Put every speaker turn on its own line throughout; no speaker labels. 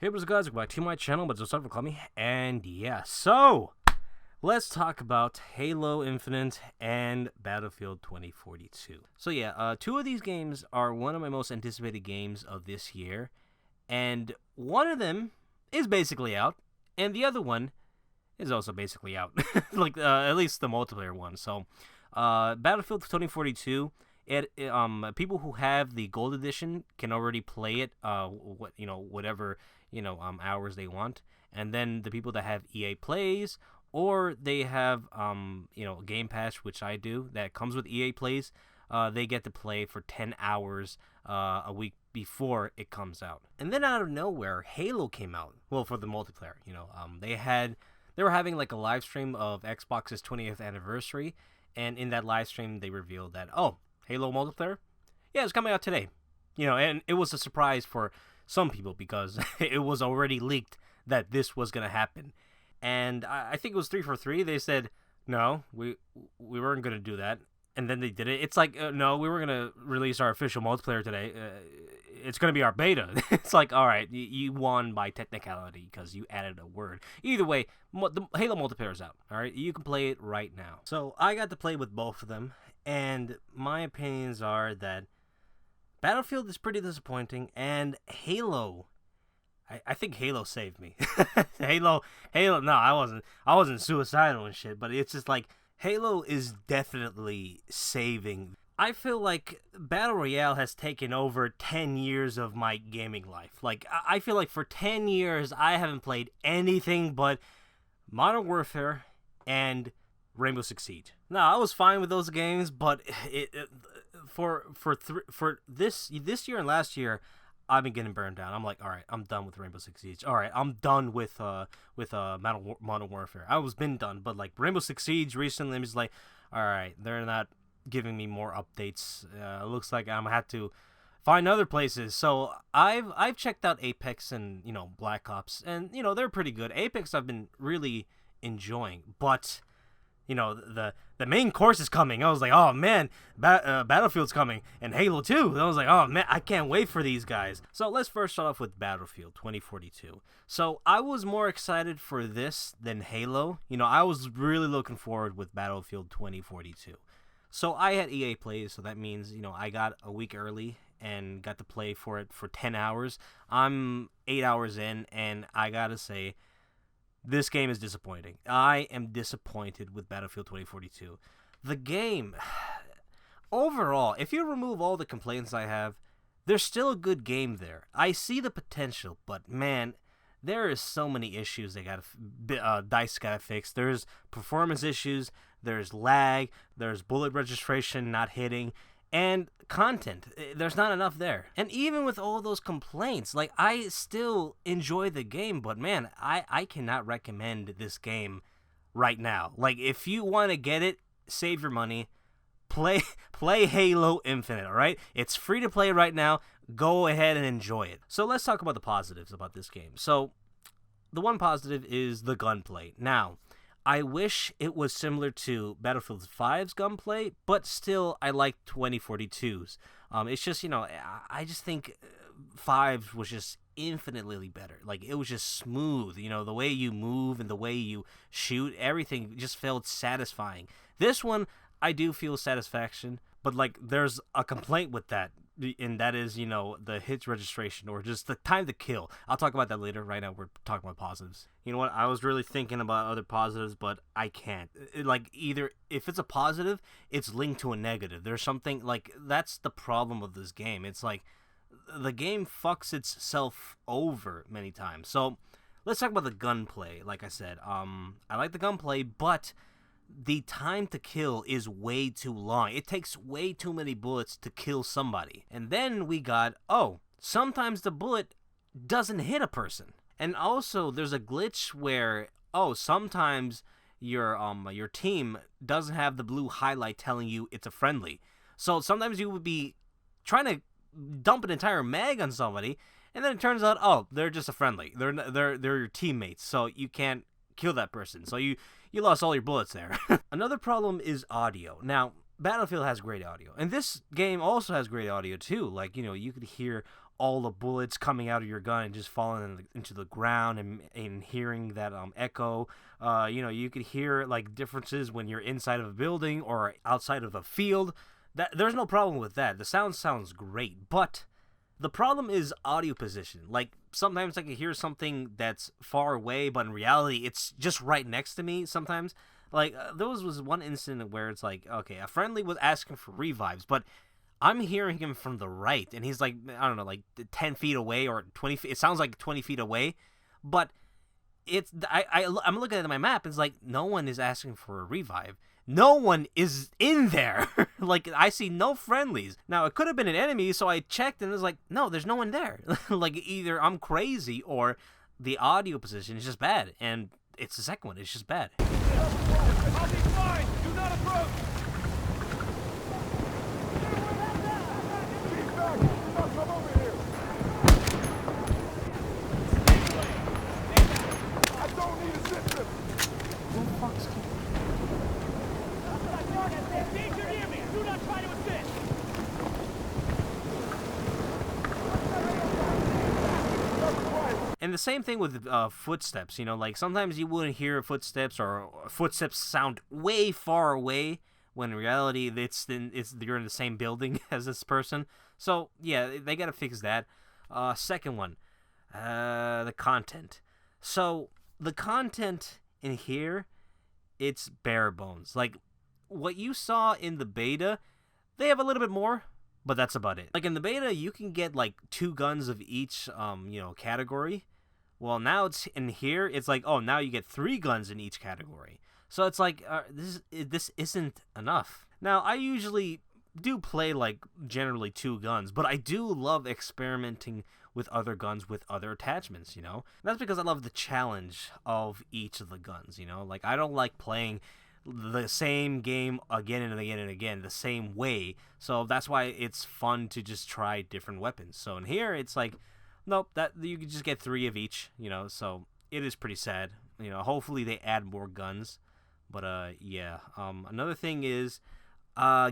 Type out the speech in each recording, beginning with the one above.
Hey, what's up, guys? Welcome back to my channel, but sorry for calling me. And yeah, so let's talk about Halo Infinite and Battlefield 2042. So yeah, two of these games are one of my most anticipated games of this year, and one of them is basically out, and the other one is also basically out, at least the multiplayer one. So, Battlefield 2042. People who have the gold edition can already play it. Whatever hours they want, and then the people that have EA Plays or they have Game Pass, which I do, that comes with EA Plays, they get to play for 10 hours a week before it comes out. And then out of nowhere, Halo came out. Well, for the multiplayer, they were having like a live stream of Xbox's 20th anniversary, and in that live stream they revealed that Halo multiplayer, yeah, it's coming out today. And it was a surprise for some people because it was already leaked that this was going to happen. And I think it was 343. They said, no, we weren't going to do that. And then they did it. It's like, no, we were going to release our official multiplayer today. It's going to be our beta. It's like, all right, you won by technicality because you added a word. Either way, the Halo multiplayer is out. All right, you can play it right now. So I got to play with both of them. And my opinions are that Battlefield is pretty disappointing, and Halo, I think Halo saved me. Halo, no, I wasn't suicidal and shit, but it's just like, Halo is definitely saving. I feel like Battle Royale has taken over 10 years of my gaming life. Like, I feel like for 10 years, I haven't played anything but Modern Warfare and Rainbow Six Siege. Now, I was fine with those games, but for this year and last year, I've been getting burned down. I'm like, all right, I'm done with Rainbow Six Siege. All right, I'm done with Modern Warfare. I was been done, but like Rainbow Six Siege recently, I'm just like, all right, they're not giving me more updates. It looks like I'm gonna have to find other places. So I've checked out Apex and Black Ops, and they're pretty good. Apex I've been really enjoying, but the main course is coming. I was like, oh man, Battlefield's coming, and Halo 2. I was like, oh man, I can't wait for these guys. So let's first start off with Battlefield 2042. So I was more excited for this than Halo. I was really looking forward with Battlefield 2042. So I had EA Plays, so that means, I got a week early and got to play for it for 10 hours. I'm 8 hours in, and I gotta say, this game is disappointing. I am disappointed with Battlefield 2042. The game, overall, if you remove all the complaints I have, there's still a good game there. I see the potential, but man, there is so many issues DICE gotta fix. There's performance issues, there's lag, there's bullet registration not hitting, and content. There's not enough there. And even with all those complaints, like, I still enjoy the game, but man, I cannot recommend this game right now. Like, if you want to get it, save your money, play Halo Infinite, all right? It's free to play right now. Go ahead and enjoy it. So let's talk about the positives about this game. So the one positive is the gunplay. Now, I wish it was similar to Battlefield 5's gunplay, but still, I like 2042's. It's just, I just think 5 was just infinitely better. Like, it was just smooth. The way you move and the way you shoot, everything just felt satisfying. This one, I do feel satisfaction, but, like, there's a complaint with that, and that is, the hits registration or just the time to kill. I'll talk about that later. Right now, we're talking about positives. You know what? I was really thinking about other positives, but I can't. Either if it's a positive, it's linked to a negative. There's something, like, that's the problem of this game. It's like the game fucks itself over many times. So let's talk about the gunplay. Like I said, I like the gunplay, but the time to kill is way too long. It takes way too many bullets to kill somebody. And then we got, sometimes the bullet doesn't hit a person. And also, there's a glitch where, sometimes your team doesn't have the blue highlight telling you it's a friendly. So sometimes you would be trying to dump an entire mag on somebody, and then it turns out, they're just a friendly. They're your teammates, so you can't kill that person. So you lost all your bullets there. Another problem is audio. Now, Battlefield has great audio, and this game also has great audio too. Like, you could hear all the bullets coming out of your gun and just falling into the ground, and hearing that echo. You could hear like differences when you're inside of a building or outside of a field. There's no problem with that. The sound sounds great, but the problem is audio position. Like, sometimes I can hear something that's far away, but in reality, it's just right next to me sometimes. Like, there was one incident where it's like, okay, a friendly was asking for revives, but I'm hearing him from the right, and he's like, I don't know, like 10 feet away or 20 feet. It sounds like 20 feet away, but I'm looking at my map, it's like, no one is asking for a revive. No one is in there. Like, I see no friendlies. Now, it could have been an enemy, so I checked, and it was like, no, there's no one there. Like, either I'm crazy or the audio position is just bad, and it's the second one. It's just bad.
I'll be fine. Do not approach. Keep back. Do not come over here. I don't need assistance.
Who the fuck's
Danger near me. Do not try to assist.
And the same thing with footsteps, like sometimes you wouldn't hear footsteps, or footsteps sound way far away when in reality you're in the same building as this person. So yeah, they gotta fix that. Second one, the content. So the content in here, it's bare bones. Like, what you saw in the beta, they have a little bit more, but that's about it. Like, in the beta, you can get like 2 guns of each category. Well, now it's in here, it's like, oh, now you get 3 guns in each category. So it's like, this isn't enough. Now, I usually do play like generally 2 guns, but I do love experimenting with other guns with other attachments. That's because I love the challenge of each of the guns. Like, I don't like playing the same game again and again and again the same way, so that's why it's fun to just try different weapons. So in here, it's like, nope, that you can just get 3 of each, so it is pretty sad. Hopefully they add more guns, but yeah. Another thing is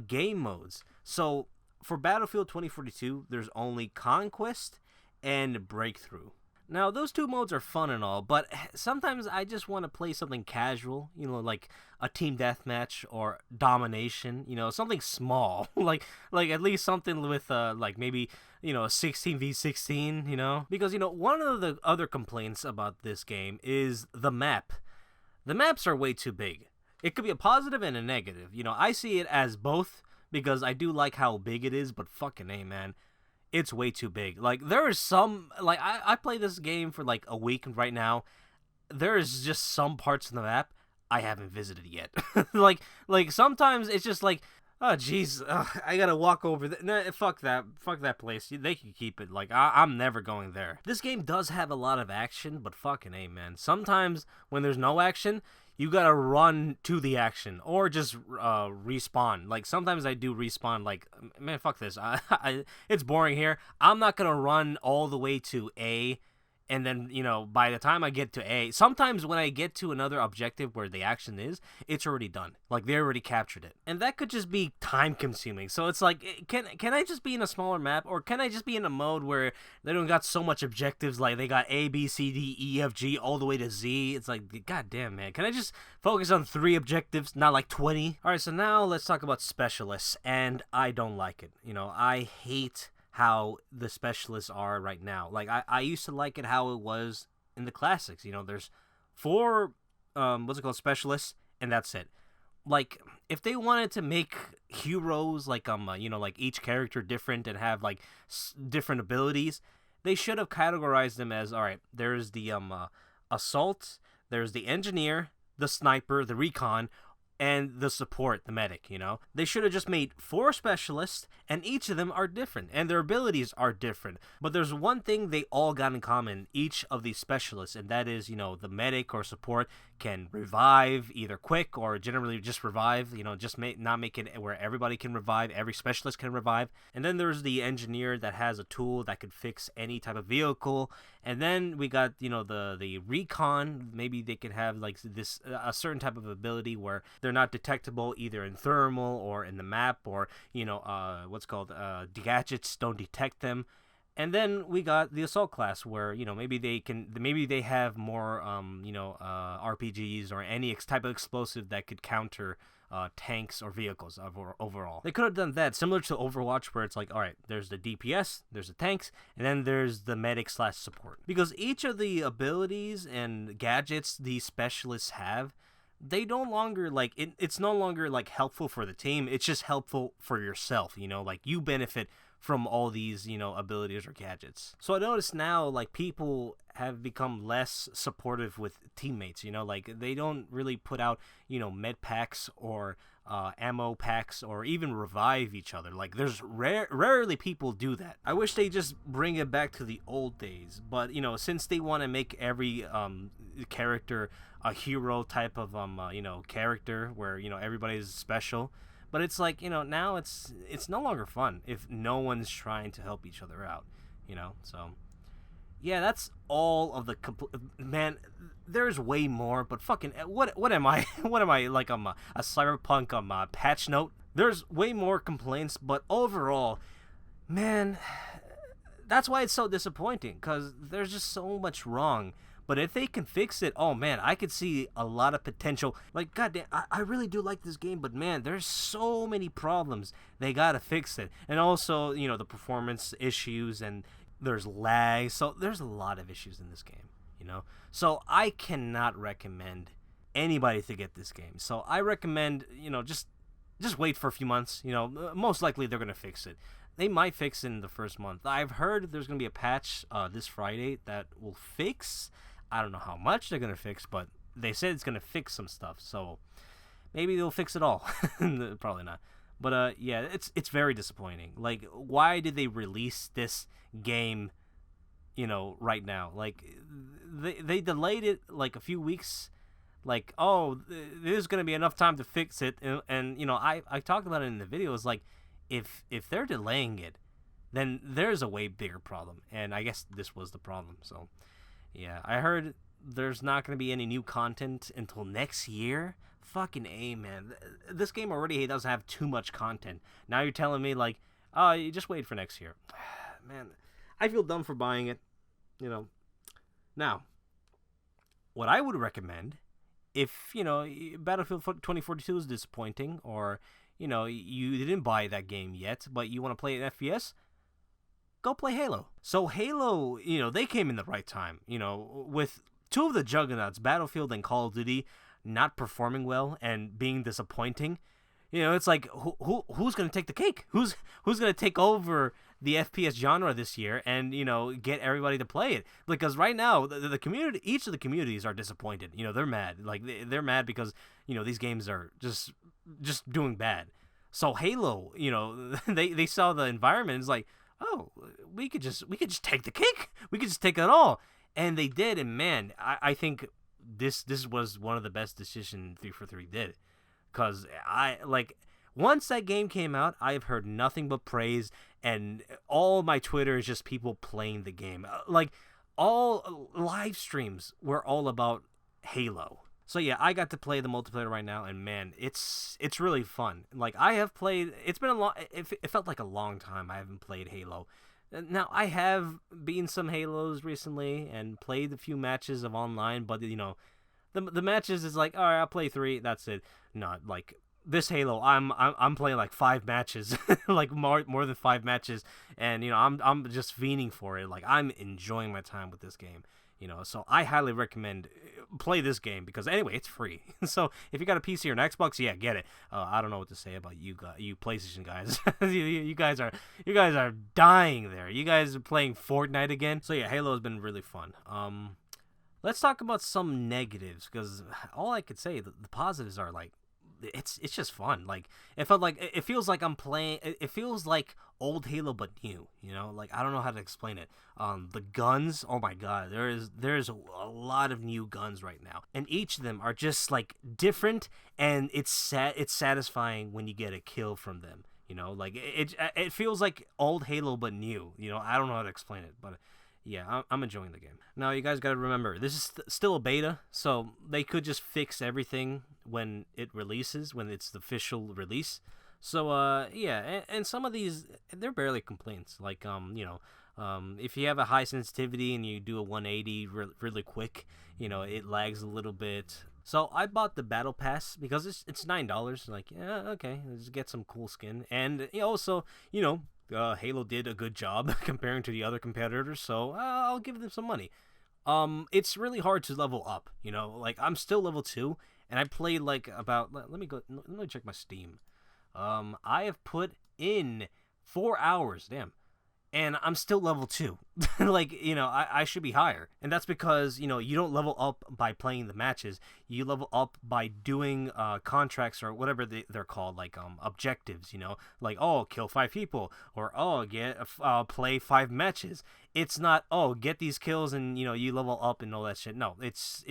game modes. So for Battlefield 2042, there's only Conquest and Breakthrough. Now, those 2 modes are fun and all, but sometimes I just want to play something casual, like a team deathmatch or domination, something small, like at least something with like maybe a 16v16, because one of the other complaints about this game is the map. The maps are way too big. It could be a positive and a negative. I see it as both, because I do like how big it is, but fucking A, man, it's way too big. Like, there is some, like, I play this game for like a week right now. There is just some parts of the map I haven't visited yet. like sometimes it's just like, oh jeez, I gotta walk over there. Nah, fuck that place. They can keep it. Like, I'm never going there. This game does have a lot of action, but fucking A, man, sometimes when there's no action, you gotta run to the action, or just respawn. Like, sometimes I do respawn, like, man, fuck this. It's boring here. I'm not gonna run all the way to A, and then, by the time I get to A, sometimes when I get to another objective where the action is, it's already done. Like, they already captured it. And that could just be time-consuming. So it's like, can I just be in a smaller map, or can I just be in a mode where they don't got so much objectives, like they got A, B, C, D, E, F, G, all the way to Z? It's like, goddamn, man. Can I just focus on 3 objectives, not like 20? Alright, so now let's talk about specialists, and I don't like it. I hate how the specialists are right now. Like, I used to like it how it was in the classics. There's 4 specialists, and that's it. Like, if they wanted to make heroes like like each character different and have like different abilities, they should have categorized them as, all right, there's the assault, there's the engineer, the sniper, the recon, and the support, the medic. They should have just made 4 specialists, and each of them are different, and their abilities are different. But there's one thing they all got in common, each of these specialists, and that is, the medic or support can revive either quick or generally just revive, just not make it where everybody can revive, every specialist can revive. And then there's the engineer that has a tool that could fix any type of vehicle. And then we got, the recon. Maybe they could have like this a certain type of ability where they're not detectable either in thermal or in the map, or gadgets don't detect them. And then we got the assault class, where maybe they have more RPGs or any type of explosive that could counter tanks or vehicles overall. They could have done that similar to Overwatch, where it's like, all right, there's the DPS, there's the tanks, and then there's the medic/support. Because each of the abilities and gadgets these specialists have, they no longer it's no longer helpful for the team. It's just helpful for yourself. Like you benefit from all these abilities or gadgets. So I notice now people have become less supportive with teammates. Like they don't really put out med packs or ammo packs or even revive each other. Like there's rarely people do that. I wish they just bring it back to the old days, but since they want to make every character a hero type of character where everybody's special, but it's like now it's no longer fun if no one's trying to help each other out. So yeah, that's all of the man. There's way more, but fucking what am I? What am I, like a cyberpunk patch note? There's way more complaints, but overall, man, that's why it's so disappointing, because there's just so much wrong. But if they can fix it, oh man, I could see a lot of potential. Like, goddamn, I really do like this game, but man, there's so many problems. They gotta fix it. And also, the performance issues, and there's lag. So there's a lot of issues in this game, So I cannot recommend anybody to get this game. So I recommend, just wait for a few months. Most likely they're gonna fix it. They might fix it in the first month. I've heard there's going to be a patch this Friday that will fix. I don't know how much they're going to fix, but they said it's going to fix some stuff. So maybe they'll fix it all. Probably not. But yeah, it's very disappointing. Like, why did they release this game, right now? Like, they delayed it like a few weeks. Like, oh, there's going to be enough time to fix it. And I talked about it in the video. It's like, if they're delaying it, then there's a way bigger problem, and I guess this was the problem. So yeah, I heard there's not going to be any new content until next year. Fucking A, man. This game already doesn't have too much content. Now you're telling me, like, oh, you just wait for next year. Man, I feel dumb for buying it, Now, what I would recommend, if, Battlefield 2042 is disappointing, or you didn't buy that game yet, but you want to play an FPS, go play Halo. So Halo, they came in the right time, with two of the juggernauts, Battlefield and Call of Duty, not performing well and being disappointing. It's like, who's going to take the cake? Who's going to take over the FPS genre this year and, get everybody to play it? Because right now, the community, each of the communities are disappointed. They're mad. Like, they're mad because, these games are just doing bad. So Halo, they saw the environment. It's like, oh, we could just take the cake. We could just take it all, and they did. And man, I think this was one of the best decisions 343 did, because once that game came out, I've heard nothing but praise, and all my Twitter is just people playing the game. Like, all live streams were all about Halo. So yeah, I got to play the multiplayer right now, and man, it's really fun. Like, I have played, it's been it felt like a long time I haven't played Halo. Now, I have beaten some Halos recently and played a few matches of online, but the matches is like, all right, I'll play 3, that's it. Not like this Halo, I'm playing like 5 matches, like more than 5 matches, and I'm just fiending for it. Like, I'm enjoying my time with this game. So I highly recommend play this game, because anyway, it's free. So if you got a PC or an Xbox, yeah, get it. I don't know what to say about you PlayStation guys. you guys are dying there. You guys are playing Fortnite again. So yeah, Halo has been really fun. Let's talk about some negatives, because all I could say, the positives are like, it's just fun. Like, it feels like I'm playing. It feels like old Halo but new. Like, I don't know how to explain it. The guns. Oh my god, there's a lot of new guns right now, and each of them are just like different, and it's satisfying when you get a kill from them. Like it feels like old Halo but new. I don't know how to explain it, but yeah, I'm enjoying the game. Now, you guys got to remember, this is still a beta, so they could just fix everything when it releases, when it's the official release. So, yeah, and some of these, they're barely complaints. Like, If you have a high sensitivity and you do a 180 really quick, it lags a little bit. So I bought the battle pass because it's $9. Like, yeah, okay, let's get some cool skin. And also, Halo did a good job comparing to the other competitors, so I'll give them some money. It's really hard to level up. Like I'm still level 2, and I played like about. Let me check my Steam. I have put in 4 hours. Damn. And I'm still level 2. Like, I should be higher. And that's because, you don't level up by playing the matches. You level up by doing contracts or whatever they're called, like objectives, like, oh, kill 5 people, or, oh, play 5 matches. It's not, oh, get these kills and, you level up and all that shit. No, it's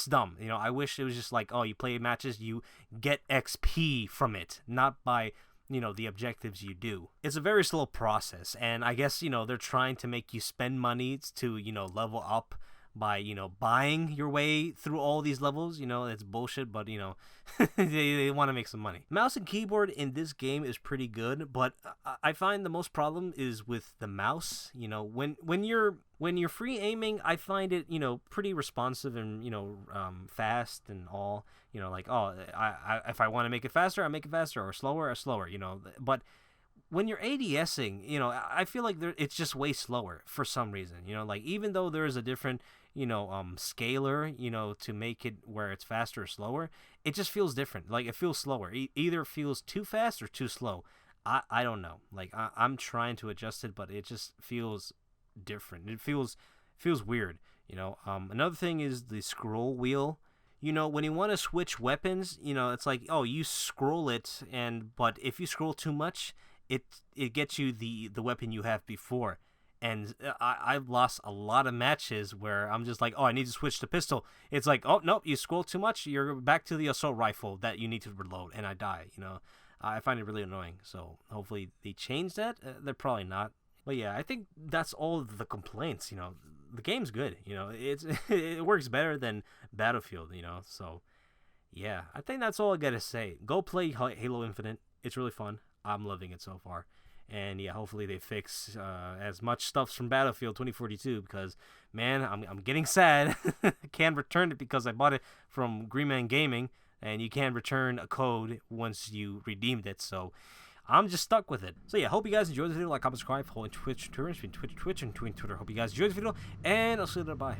dumb. I wish it was just like, oh, you play matches, you get XP from it, not by the objectives you do. It's a very slow process, and I guess, they're trying to make you spend money to, level up by, buying your way through all these levels. It's bullshit, but, they want to make some money. Mouse and keyboard in this game is pretty good, but I find the most problem is with the mouse. When you're free aiming, I find it, pretty responsive and, fast and all. Like, oh, if I want to make it faster, I make it faster, or slower, But when you're ADSing, I feel like it's just way slower for some reason. Like even though there is a different, scaler, to make it where it's faster or slower, it just feels different. Like it feels slower. Either it feels too fast or too slow. I don't know. Like I'm trying to adjust it, but it just feels different. It feels weird. Another thing is the scroll wheel. When you want to switch weapons, it's like, oh, you scroll it, but if you scroll too much, it gets you the weapon you have before. And I've lost a lot of matches where I'm just like, oh, I need to switch to pistol. It's like, oh, nope, you scroll too much, you're back to the assault rifle that you need to reload, and I die, I find it really annoying. So hopefully they change that. They're probably not. But yeah, I think that's all of the complaints. The game's good. It works better than Battlefield. So yeah, I think that's all I gotta say. Go play Halo Infinite. It's really fun. I'm loving it so far. And yeah, hopefully they fix as much stuff from Battlefield 2042, because man, I'm getting sad. I can't return it because I bought it from Green Man Gaming, and you can't return a code once you redeemed it. So I'm just stuck with it. So yeah, hope you guys enjoyed this video. Like, comment, subscribe, follow Twitch, Twitter, Twitch, and Twitter. Hope you guys enjoyed this video, and I'll see you later. Bye.